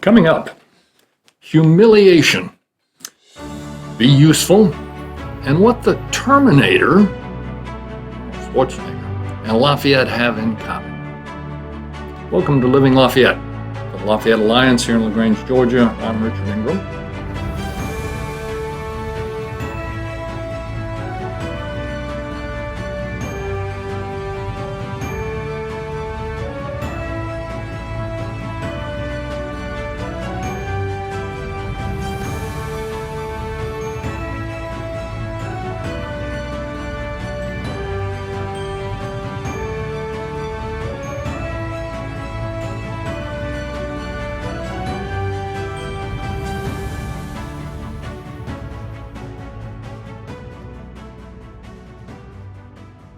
Coming up, humiliation, be useful, and what the Terminator, Schwarzenegger, and Lafayette have in common. Welcome to Living Lafayette, the Lafayette Alliance here in LaGrange, Georgia. I'm Richard Ingram.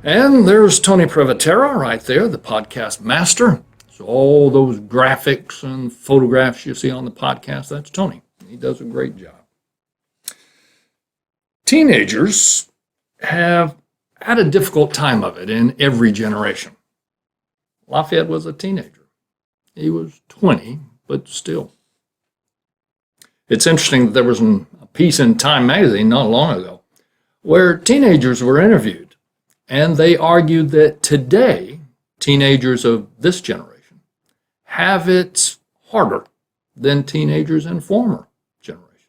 And there's Tony Privatera right there, the podcast master. So all those graphics and photographs you see on the podcast, that's Tony. He does a great job. Teenagers have had a difficult time of it in every generation. Lafayette was a teenager. He was 20, but still. It's interesting that there was a piece in Time magazine not long ago where teenagers were interviewed. And they argued that today, teenagers of this generation have it harder than teenagers in former generations.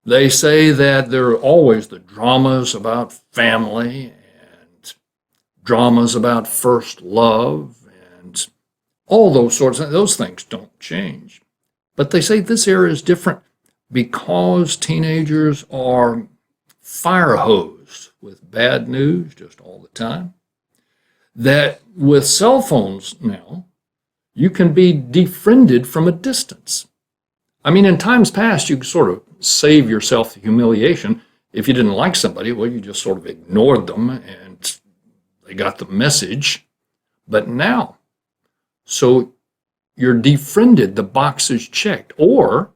They say that there are always the dramas about family and dramas about first love and all those sorts of those things don't change. But they say this era is different because teenagers are fire hosed with bad news just all the time, that with cell phones now, you can be defriended from a distance. I mean, in times past, you could sort of save yourself the humiliation. If you didn't like somebody, well, you just sort of ignored them and they got the message. But now, so you're defriended, the box is checked, or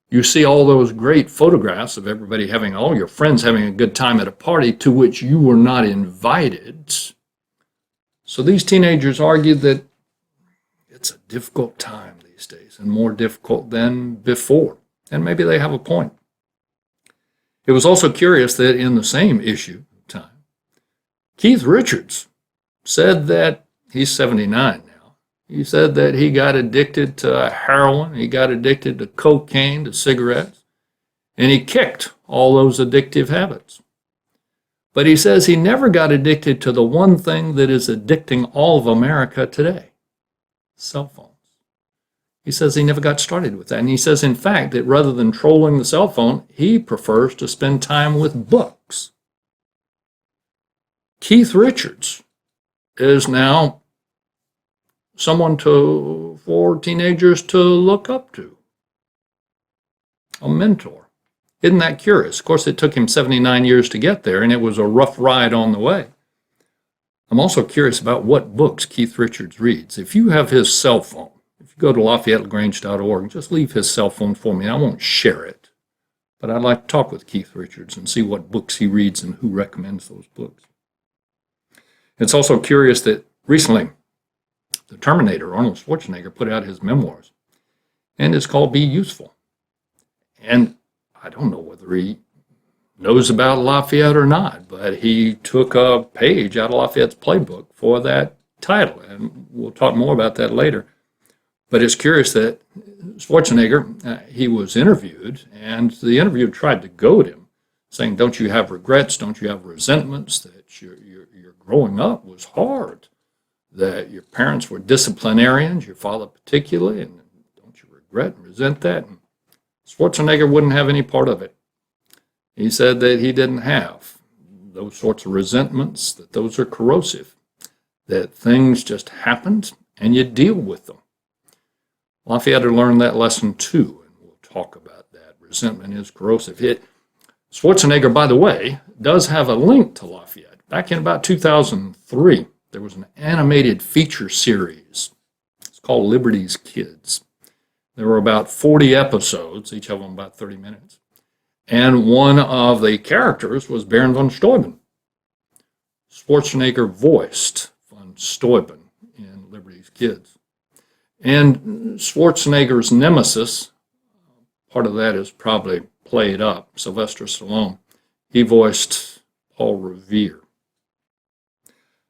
you see all those great photographs of everybody all your friends having a good time at a party to which you were not invited. So these teenagers argue that it's a difficult time these days and more difficult than before. And maybe they have a point. It was also curious that in the same issue time, Keith Richards said that he's 79 now. He said that he got addicted to heroin, he got addicted to cocaine, to cigarettes, and he kicked all those addictive habits. But he says he never got addicted to the one thing that is addicting all of America today, cell phones. He says he never got started with that. And he says, in fact, that rather than trolling the cell phone, he prefers to spend time with books. Keith Richards is now someone for teenagers to look up to, a mentor. Isn't that curious? Of course, it took him 79 years to get there, and it was a rough ride on the way. I'm also curious about what books Keith Richards reads. If you have his cell phone, if you go to LafayetteLaGrange.org, just leave his cell phone for me. I won't share it, but I'd like to talk with Keith Richards and see what books he reads and who recommends those books. It's also curious that recently, the Terminator, Arnold Schwarzenegger, put out his memoirs, and it's called Be Useful. And I don't know whether he knows about Lafayette or not, but he took a page out of Lafayette's playbook for that title, and we'll talk more about that later. But it's curious that Schwarzenegger, he was interviewed, and the interviewer tried to goad him, saying, don't you have regrets, don't you have resentments, that your growing up was hard, that your parents were disciplinarians, your father particularly, and don't you regret and resent that? And Schwarzenegger wouldn't have any part of it. He said that he didn't have those sorts of resentments, that those are corrosive, that things just happened and you deal with them. Lafayette learned that lesson too, and we'll talk about that. Resentment is corrosive. Schwarzenegger, by the way, does have a link to Lafayette. Back in about 2003, there was an animated feature series. It's called Liberty's Kids. There were about 40 episodes, each of them about 30 minutes. And one of the characters was Baron von Steuben. Schwarzenegger voiced von Steuben in Liberty's Kids. And Schwarzenegger's nemesis, part of that is probably played up, Sylvester Stallone, he voiced Paul Revere.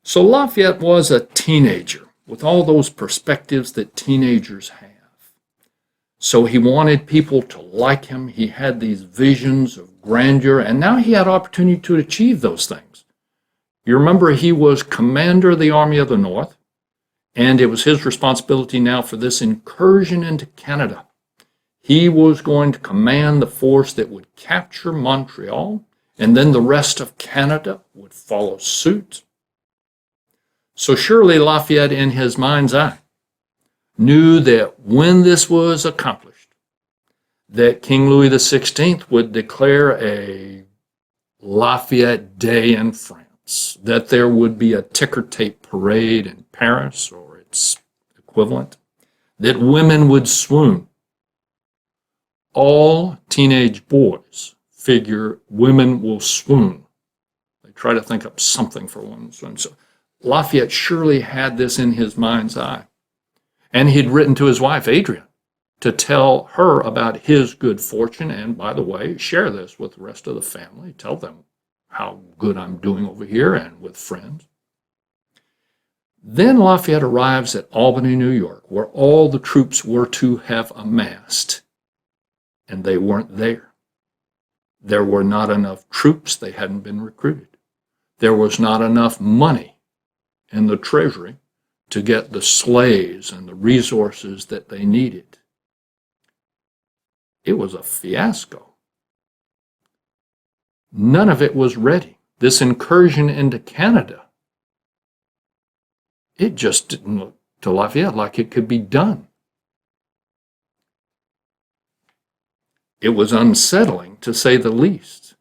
So Lafayette was a teenager with all those perspectives that teenagers have. So he wanted people to like him. He had these visions of grandeur, and now he had opportunity to achieve those things. You remember he was commander of the Army of the North, and it was his responsibility now for this incursion into Canada. He was going to command the force that would capture Montreal, and then the rest of Canada would follow suit. So surely Lafayette, in his mind's eye, knew that when this was accomplished, that King Louis XVI would declare a Lafayette Day in France, that there would be a ticker tape parade in Paris or its equivalent, that women would swoon. All teenage boys figure women will swoon. They try to think up something for women to swoon. So Lafayette surely had this in his mind's eye. And he'd written to his wife, Adrienne, to tell her about his good fortune. And by the way, share this with the rest of the family. Tell them how good I'm doing over here and with friends. Then Lafayette arrives at Albany, New York, where all the troops were to have amassed. And they weren't there. There were not enough troops. They hadn't been recruited. There was not enough money in the treasury to get the sleighs and the resources that they needed. It was a fiasco. None of it was ready. This incursion into Canada, it just didn't look to Lafayette like it could be done. It was unsettling, to say the least.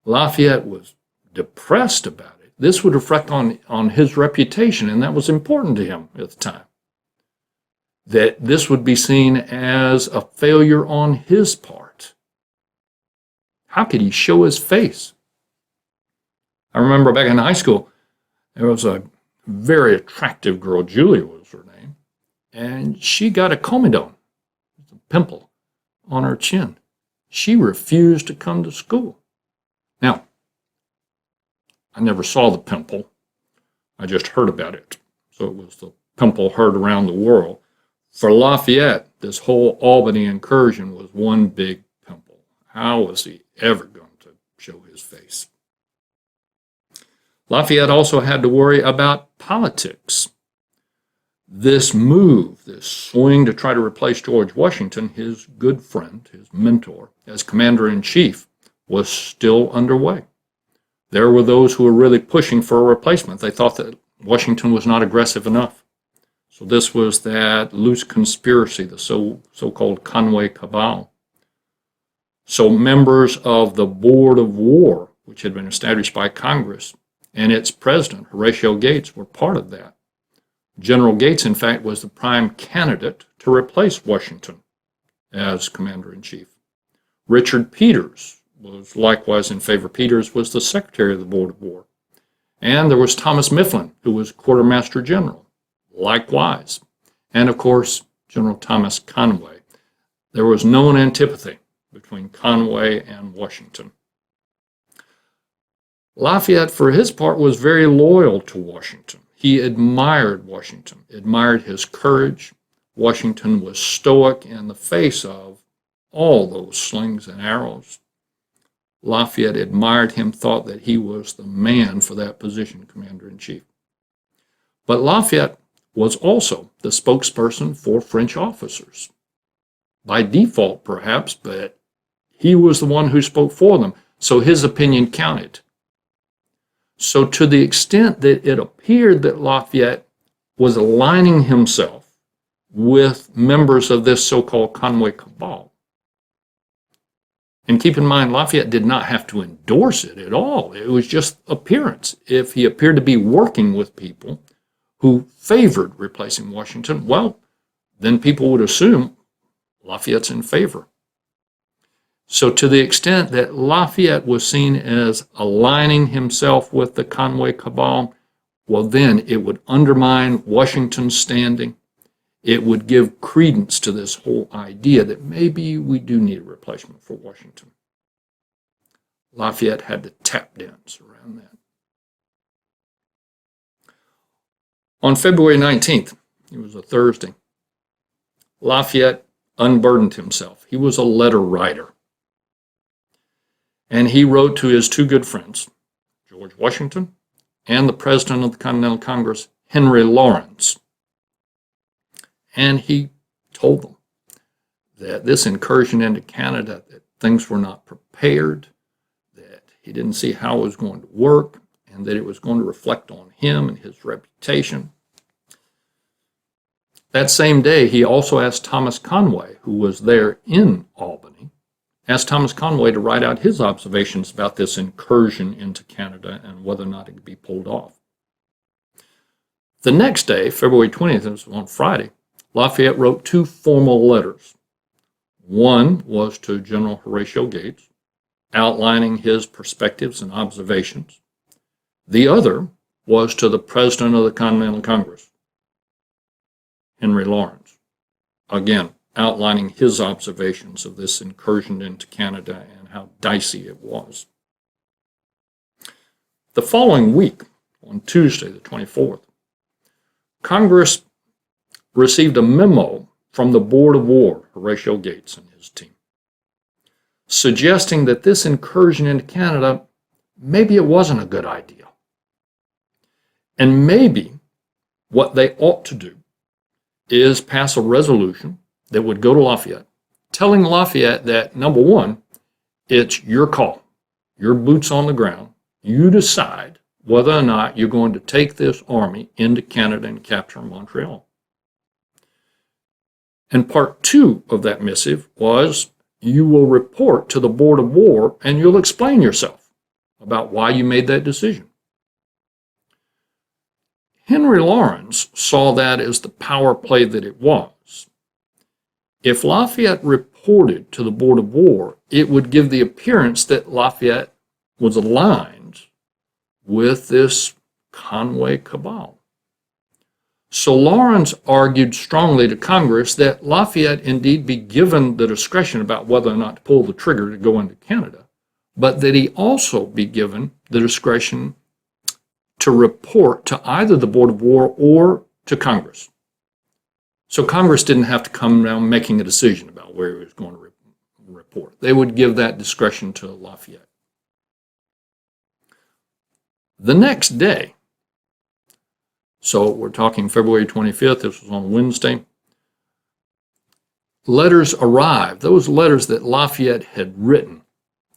Lafayette was depressed about it. This would reflect on his reputation, and that was important to him at the time. That this would be seen as a failure on his part. How could he show his face? I remember back in high school, there was a very attractive girl, Julia was her name, and she got a comedone, a pimple on her chin. She refused to come to school. Now, I never saw the pimple. I just heard about it. So it was the pimple heard around the world. For Lafayette, this whole Albany incursion was one big pimple. How was he ever going to show his face? Lafayette also had to worry about politics. This move, this swing to try to replace George Washington, his good friend, his mentor, as commander-in-chief, was still underway. There were those who were really pushing for a replacement. They thought that Washington was not aggressive enough. So this was that loose conspiracy, the so-called Conway Cabal. So members of the Board of War, which had been established by Congress, and its president, Horatio Gates, were part of that. General Gates, in fact, was the prime candidate to replace Washington as commander-in-chief. Richard Peters was likewise in favor. Peters was the secretary of the Board of War. And there was Thomas Mifflin, who was quartermaster general, likewise. And of course, General Thomas Conway. There was known antipathy between Conway and Washington. Lafayette, for his part, was very loyal to Washington. He admired Washington, admired his courage. Washington was stoic in the face of all those slings and arrows. Lafayette admired him, thought that he was the man for that position, commander-in-chief. But Lafayette was also the spokesperson for French officers. By default, perhaps, but he was the one who spoke for them, so his opinion counted. So to the extent that it appeared that Lafayette was aligning himself with members of this so-called Conway Cabal. And keep in mind, Lafayette did not have to endorse it at all. It was just appearance. If he appeared to be working with people who favored replacing Washington, well, then people would assume Lafayette's in favor. So to the extent that Lafayette was seen as aligning himself with the Conway Cabal, well, then it would undermine Washington's standing. it would give credence to this whole idea that maybe we do need a replacement for Washington. Lafayette had to tap dance around that. On February 19th, it was a Thursday, Lafayette unburdened himself. He was a letter writer. And he wrote to his two good friends, George Washington and the President of the Continental Congress, Henry Lawrence. And he told them that this incursion into Canada, that things were not prepared, that he didn't see how it was going to work, and that it was going to reflect on him and his reputation. That same day, he also asked Thomas Conway, who was there in Albany, asked Thomas Conway to write out his observations about this incursion into Canada and whether or not it could be pulled off. The next day, February 20th, it was on Friday, Lafayette wrote two formal letters. One was to General Horatio Gates, outlining his perspectives and observations. The other was to the President of the Continental Congress, Henry Lawrence, again, outlining his observations of this incursion into Canada and how dicey it was. The following week, on Tuesday, the 24th, Congress received a memo from the Board of War, Horatio Gates and his team, suggesting that this incursion into Canada, maybe it wasn't a good idea. And maybe what they ought to do is pass a resolution that would go to Lafayette, telling Lafayette that, number one, it's your call, your boots on the ground. You decide whether or not you're going to take this army into Canada and capture Montreal. And part two of that missive was you will report to the Board of War and you'll explain yourself about why you made that decision. Henry Lawrence saw that as the power play that it was. If Lafayette reported to the Board of War, it would give the appearance that Lafayette was aligned with this Conway cabal. So Lawrence argued strongly to Congress that Lafayette indeed be given the discretion about whether or not to pull the trigger to go into Canada, but that he also be given the discretion to report to either the Board of War or to Congress. So Congress didn't have to come around making a decision about where he was going to report. They would give that discretion to Lafayette. The next day, so we're talking February 25th, this was on Wednesday, letters arrived. Those letters that Lafayette had written,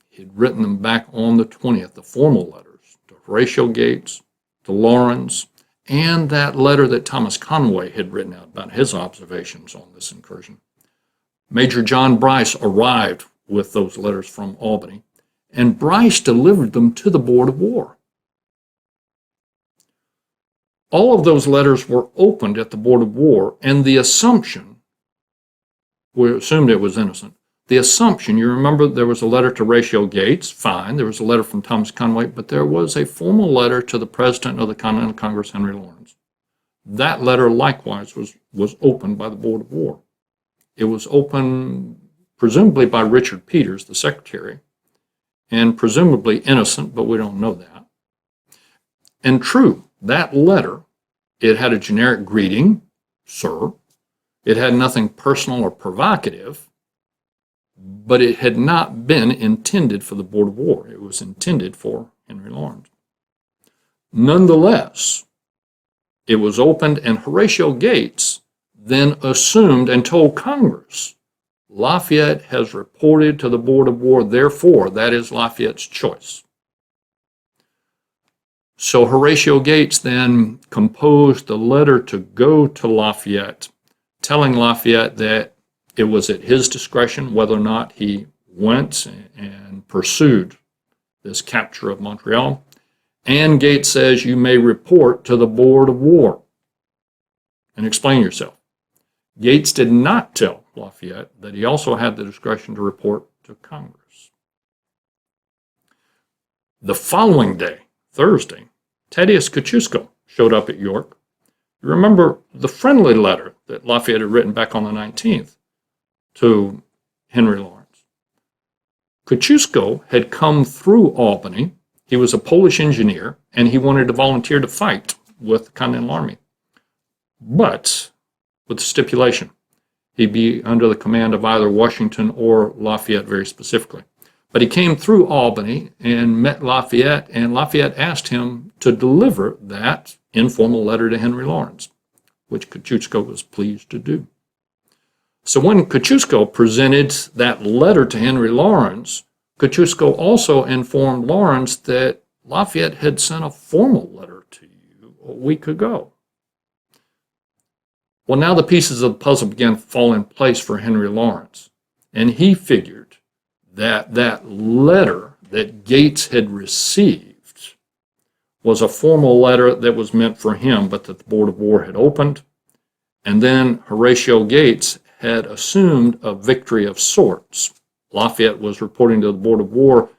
he'd written them back on the 20th, the formal letters, to Horatio Gates, to Lawrence, and that letter that Thomas Conway had written out about his observations on this incursion. Major John Bryce arrived with those letters from Albany, and Bryce delivered them to the Board of War. All of those letters were opened at the Board of War, and the assumption, we assumed it was innocent, the assumption, you remember there was a letter to Horatio Gates, fine, there was a letter from Thomas Conway, but there was a formal letter to the President of the Continental Congress, Henry Lawrence. That letter likewise was opened by the Board of War. It was opened presumably by Richard Peters, the secretary, and presumably innocent, but we don't know that. And true, that letter, it had a generic greeting, sir. It had nothing personal or provocative, but it had not been intended for the Board of War. It was intended for Henry Lawrence. Nonetheless, it was opened, and Horatio Gates then assumed and told Congress, Lafayette has reported to the Board of War, therefore, that is Lafayette's choice. So Horatio Gates then composed a letter to go to Lafayette, telling Lafayette that it was at his discretion whether or not he went and pursued this capture of Montreal. And Gates says, you may report to the Board of War and explain yourself. Gates did not tell Lafayette that he also had the discretion to report to Congress. The following day, Thursday, Thaddeus Kosciuszko showed up at York, You remember the friendly letter that Lafayette had written back on the 19th to Henry Lawrence. Kosciuszko had come through Albany. He was a Polish engineer, and he wanted to volunteer to fight with the Continental Army. But with the stipulation, he'd be under the command of either Washington or Lafayette very specifically. But he came through Albany and met Lafayette, and Lafayette asked him to deliver that informal letter to Henry Lawrence, which Kosciuszko was pleased to do. So when Kosciuszko presented that letter to Henry Lawrence, Kosciuszko also informed Lawrence that Lafayette had sent a formal letter to you a week ago. Well, now the pieces of the puzzle began to fall in place for Henry Lawrence, and he figured that that letter that Gates had received was a formal letter that was meant for him, but that the Board of War had opened, and then Horatio Gates had assumed a victory of sorts. Lafayette was reporting to the Board of War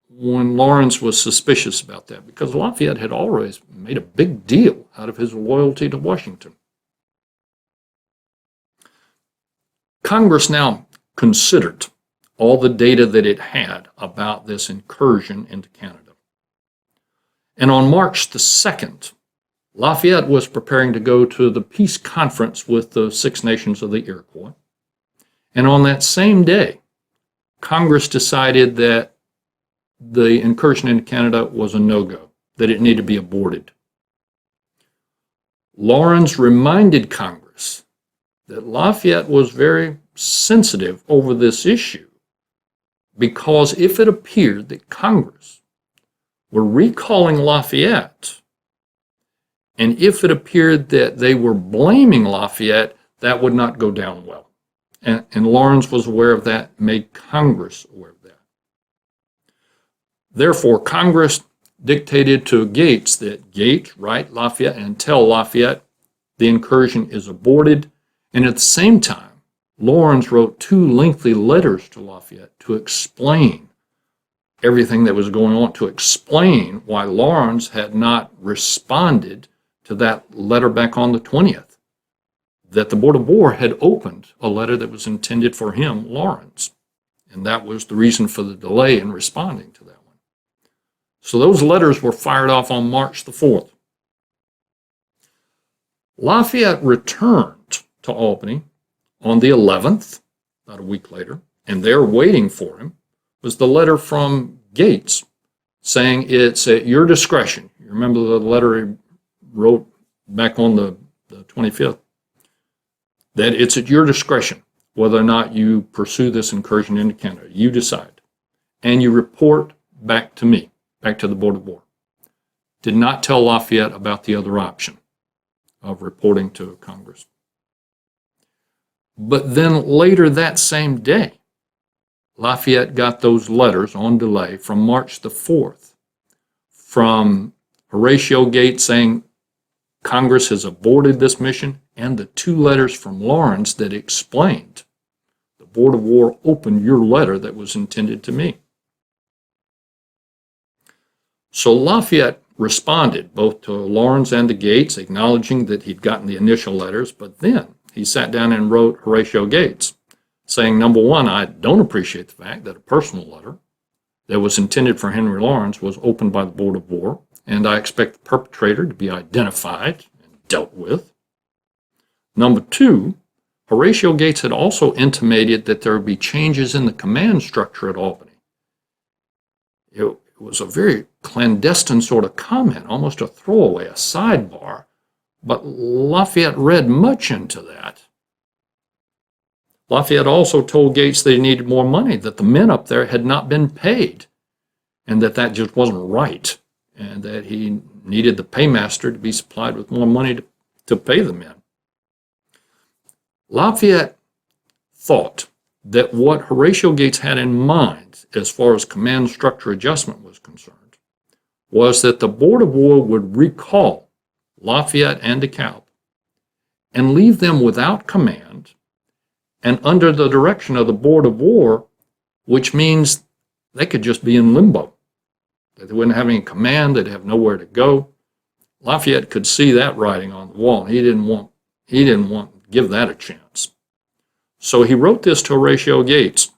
when Lawrence was suspicious about that, because Lafayette had always made a big deal out of his loyalty to Washington. Congress now considered all the data that it had about this incursion into Canada. And on March the 2nd, Lafayette was preparing to go to the peace conference with the Six Nations of the Iroquois. And on that same day, Congress decided that the incursion into Canada was a no-go, that it needed to be aborted. Lawrence reminded Congress that Lafayette was very sensitive over this issue, because if it appeared that Congress were recalling Lafayette, and if it appeared that they were blaming Lafayette, that would not go down well. And Lawrence was aware of that, made Congress aware of that. Therefore, Congress dictated to Gates that Gates write Lafayette and tell Lafayette the incursion is aborted. And at the same time, Lawrence wrote 2 lengthy letters to Lafayette to explain everything that was going on, to explain why Lawrence had not responded to that letter back on the 20th, that the Board of War had opened a letter that was intended for him, Lawrence, and that was the reason for the delay in responding to that one. So those letters were fired off on March the 4th. Lafayette returned to Albany on the 11th, about a week later, and there waiting for him was the letter from Gates saying it's at your discretion. You remember the letter he wrote back on the 25th? That it's at your discretion whether or not you pursue this incursion into Canada. You decide. And you report back to me, back to the Board of War. Did not tell Lafayette about the other option of reporting to Congress. But then later that same day, Lafayette got those letters on delay from March the 4th from Horatio Gates saying Congress has aborted this mission, and the 2 letters from Lawrence that explained the Board of War opened your letter that was intended to me. So Lafayette responded both to Lawrence and to Gates, acknowledging that he'd gotten the initial letters, but then he sat down and wrote Horatio Gates, saying, number one, I don't appreciate the fact that a personal letter that was intended for Henry Lawrence was opened by the Board of War, and I expect the perpetrator to be identified and dealt with. Number two, Horatio Gates had also intimated that there would be changes in the command structure at Albany. It was a very clandestine sort of comment, almost a throwaway, a sidebar, but Lafayette read much into that. Lafayette also told Gates that he needed more money, that the men up there had not been paid, and that just wasn't right, and that he needed the paymaster to be supplied with more money to pay the men. Lafayette thought that what Horatio Gates had in mind as far as command structure adjustment was concerned was that the Board of War would recall Lafayette and DeKalb and leave them without command and under the direction of the Board of War, which means they could just be in limbo. They wouldn't have any command, they'd have nowhere to go, Lafayette could see that writing on the wall, and he didn't want to give that a chance. So he wrote this to Horatio Gates,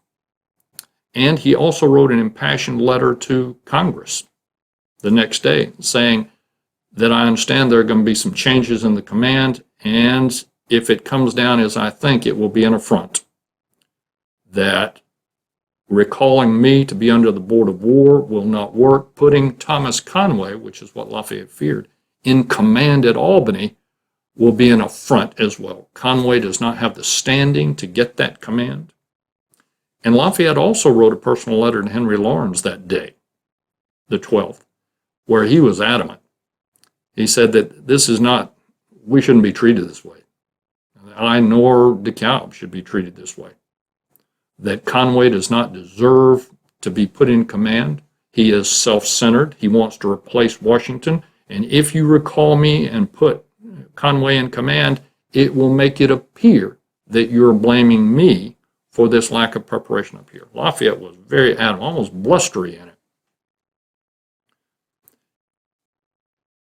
and he also wrote an impassioned letter to Congress the next day saying that I understand there are going to be some changes in the command, and if it comes down as I think, it will be an affront. That recalling me to be under the Board of War will not work. Putting Thomas Conway, which is what Lafayette feared, in command at Albany will be an affront as well. Conway does not have the standing to get that command. And Lafayette also wrote a personal letter to Henry Lawrence that day, the 12th, where he was adamant. He said that we shouldn't be treated this way. I nor DeKalb should be treated this way. That Conway does not deserve to be put in command. He is self-centered. He wants to replace Washington. And if you recall me and put Conway in command, it will make it appear that you're blaming me for this lack of preparation up here. Lafayette was very adamant, almost blustery in it.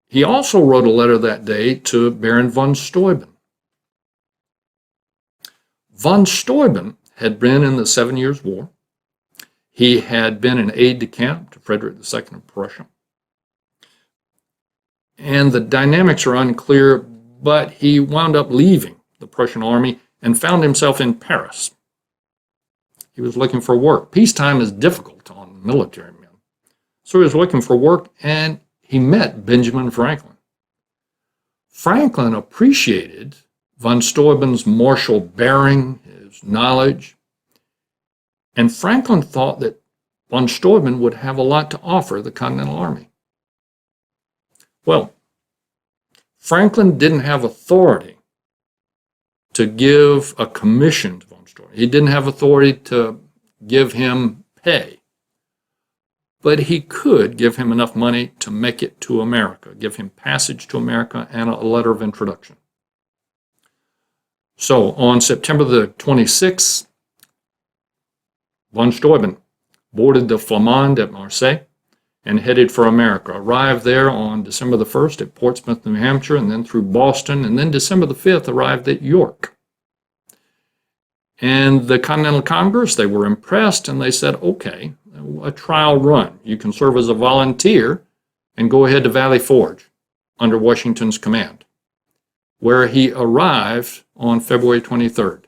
He also wrote a letter that day to Baron von Steuben. Von Steuben had been in the 7 Years' War. He had been an aide-de-camp to Frederick II of Prussia. And the dynamics are unclear, but he wound up leaving the Prussian army and found himself in Paris. He was looking for work. Peacetime is difficult on military men. So he was looking for work, and he met Benjamin Franklin. Franklin appreciated von Steuben's martial bearing, his knowledge, and Franklin thought that von Steuben would have a lot to offer the Continental Army. Well, Franklin didn't have authority to give a commission to von Steuben. He didn't have authority to give him pay, but he could give him enough money to make it to America, give him passage to America and a letter of introduction. So on September the 26th, von Steuben boarded the Flamand at Marseille and headed for America. Arrived there on December the 1st at Portsmouth, New Hampshire, and then through Boston, and then December the 5th arrived at York. And the Continental Congress, they were impressed, and they said, okay, a trial run. You can serve as a volunteer and go ahead to Valley Forge under Washington's command, where he arrived on February 23rd,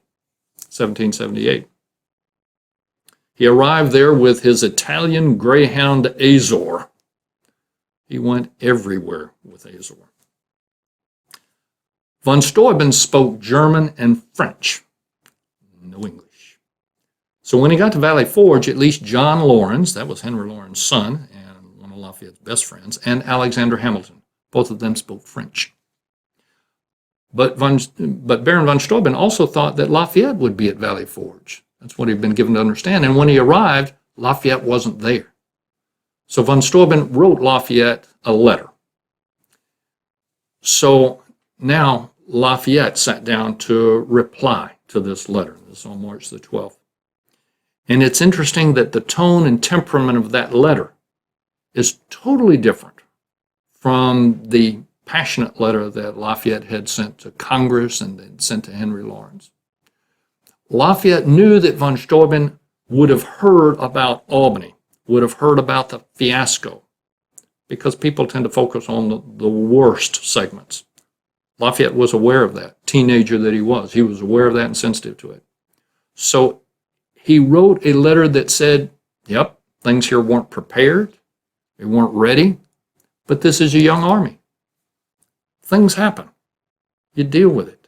1778. He arrived there with his Italian greyhound Azor. He went everywhere with Azor. Von Steuben spoke German and French, no English. So when he got to Valley Forge, at least John Laurens, that was Henry Lawrence' son and one of Lafayette's best friends, and Alexander Hamilton, both of them spoke French. But Baron von Steuben also thought that Lafayette would be at Valley Forge. That's what he'd been given to understand. And when he arrived, Lafayette wasn't there. So von Steuben wrote Lafayette a letter. So now Lafayette sat down to reply to this letter. This is on March the 12th. And it's interesting that the tone and temperament of that letter is totally different from the passionate letter that Lafayette had sent to Congress and then sent to Henry Lawrence. Lafayette knew that von Steuben would have heard about Albany, would have heard about the fiasco, because people tend to focus on the worst segments. Lafayette was aware of that, teenager that he was. He was aware of that and sensitive to it. So he wrote a letter that said, yep, things here weren't prepared, they weren't ready, but this is a young army. Things happen. You deal with it.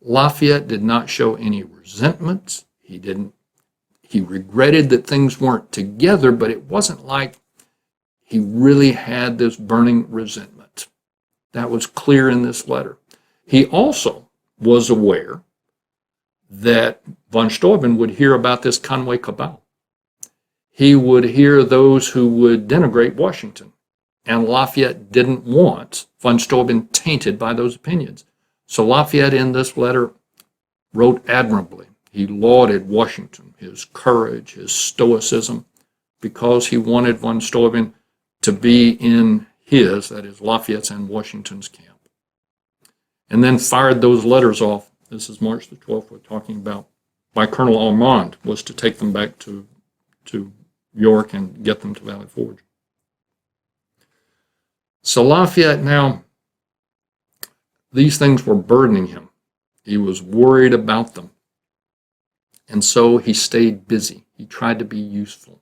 Lafayette did not show any resentment. He regretted that things weren't together, but it wasn't like he really had this burning resentment. That was clear in this letter. He also was aware that von Steuben would hear about this Conway cabal. He would hear those who would denigrate Washington, and Lafayette didn't want von Steuben tainted by those opinions. So Lafayette in this letter wrote admirably. He lauded Washington, his courage, his stoicism, because he wanted von Steuben to be in his, that is Lafayette's and Washington's camp, and then fired those letters off. This is March the 12th we're talking about, by Colonel Arnold, was to take them back to York and get them to Valley Forge. So Lafayette now, these things were burdening him. He was worried about them. And so he stayed busy. He tried to be useful.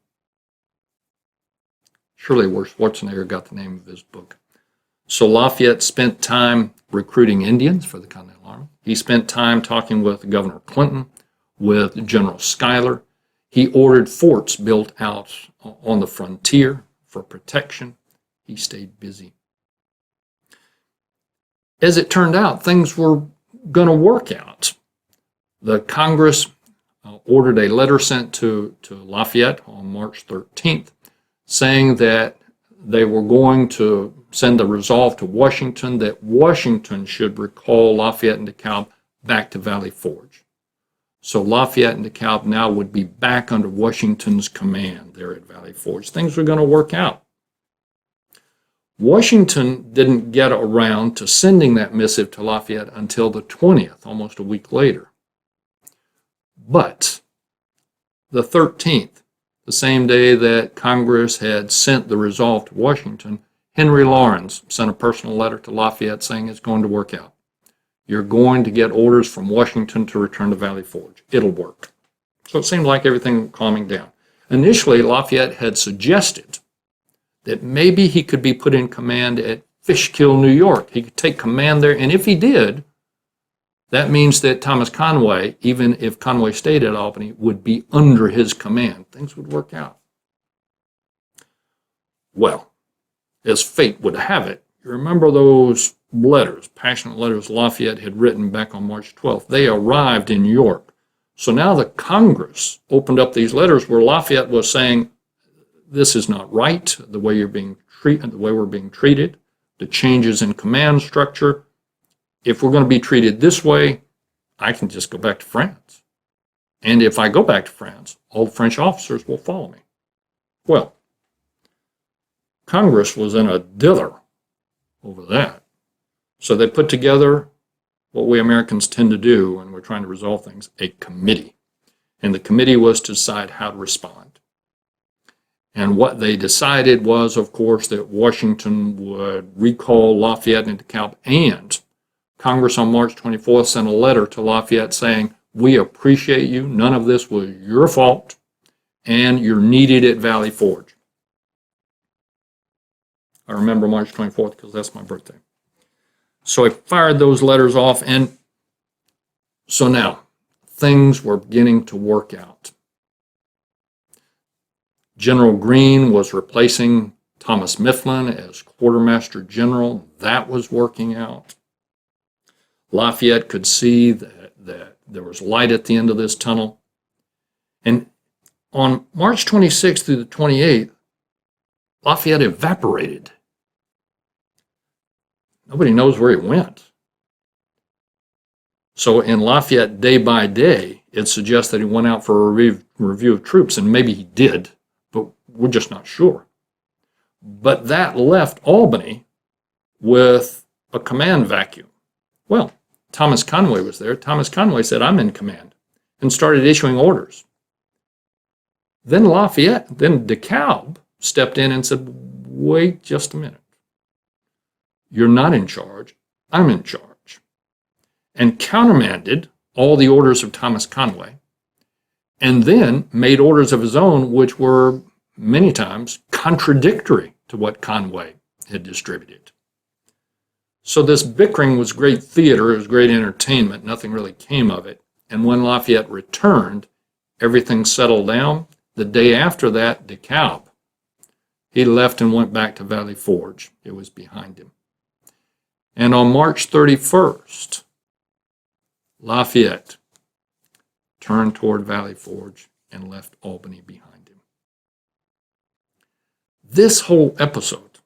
Surely where Schwarzenegger got the name of his book. So Lafayette spent time recruiting Indians for the Continental Army. He spent time talking with Governor Clinton, with General Schuyler. He ordered forts built out on the frontier for protection. He stayed busy. As it turned out, things were going to work out. The Congress ordered a letter sent to Lafayette on March 13th saying that they were going to send a resolve to Washington that Washington should recall Lafayette and DeKalb back to Valley Forge. So Lafayette and DeKalb now would be back under Washington's command there at Valley Forge. Things were going to work out. Washington didn't get around to sending that missive to Lafayette until the 20th, almost a week later. But the 13th, the same day that Congress had sent the resolve to Washington, Henry Laurens sent a personal letter to Lafayette saying it's going to work out. You're going to get orders from Washington to return to Valley Forge. It'll work. So it seemed like everything was calming down. Initially, Lafayette had suggested that maybe he could be put in command at Fishkill, New York. He could take command there, and if he did, that means that Thomas Conway, even if Conway stayed at Albany, would be under his command. Things would work out. Well, as fate would have it, you remember those letters, passionate letters Lafayette had written back on March 12th. They arrived in York. So now the Congress opened up these letters where Lafayette was saying, this is not right, the way you're being treated, the way we're being treated, the changes in command structure. If we're going to be treated this way, I can just go back to France. And if I go back to France, all the French officers will follow me. Well, Congress was in a dither over that. So they put together what we Americans tend to do when we're trying to resolve things, a committee. And the committee was to decide how to respond. And what they decided was, of course, that Washington would recall Lafayette and DeKalb, and Congress on March 24th sent a letter to Lafayette saying, we appreciate you, none of this was your fault, and you're needed at Valley Forge. I remember March 24th because that's my birthday. So I fired those letters off, and so now things were beginning to work out. General Greene was replacing Thomas Mifflin as quartermaster general. That was working out. Lafayette could see that there was light at the end of this tunnel. And on March 26th through the 28th, Lafayette evaporated. Nobody knows where he went. So in Lafayette Day by Day, it suggests that he went out for a review of troops, and maybe he did, but we're just not sure. But that left Albany with a command vacuum. Well, Thomas Conway was there. Thomas Conway said, I'm in command, and started issuing orders. Then DeKalb stepped in and said, wait just a minute. You're not in charge. I'm in charge. And countermanded all the orders of Thomas Conway, and then made orders of his own, which were many times contradictory to what Conway had distributed. So this bickering was great theater, it was great entertainment, nothing really came of it. And when Lafayette returned, everything settled down. The day after that, DeKalb, he left and went back to Valley Forge. It was behind him. And on March 31st, Lafayette turned toward Valley Forge and left Albany behind him. This whole episode,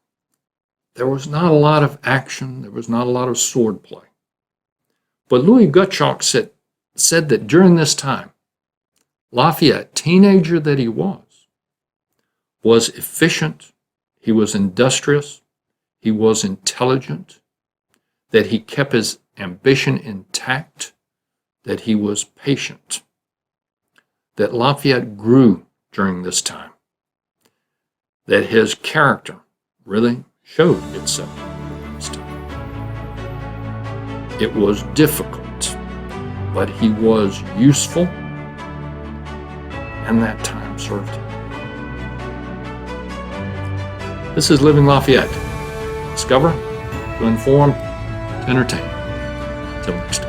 there was not a lot of action, there was not a lot of swordplay. But Louis Gottschalk said that during this time, Lafayette, teenager that he was efficient, he was industrious, he was intelligent, that he kept his ambition intact, that he was patient, that Lafayette grew during this time, that his character really showed itself during this time. It was difficult, but he was useful, and that time served him. This is Living Lafayette. Discover, to inform, to entertain. Until next time.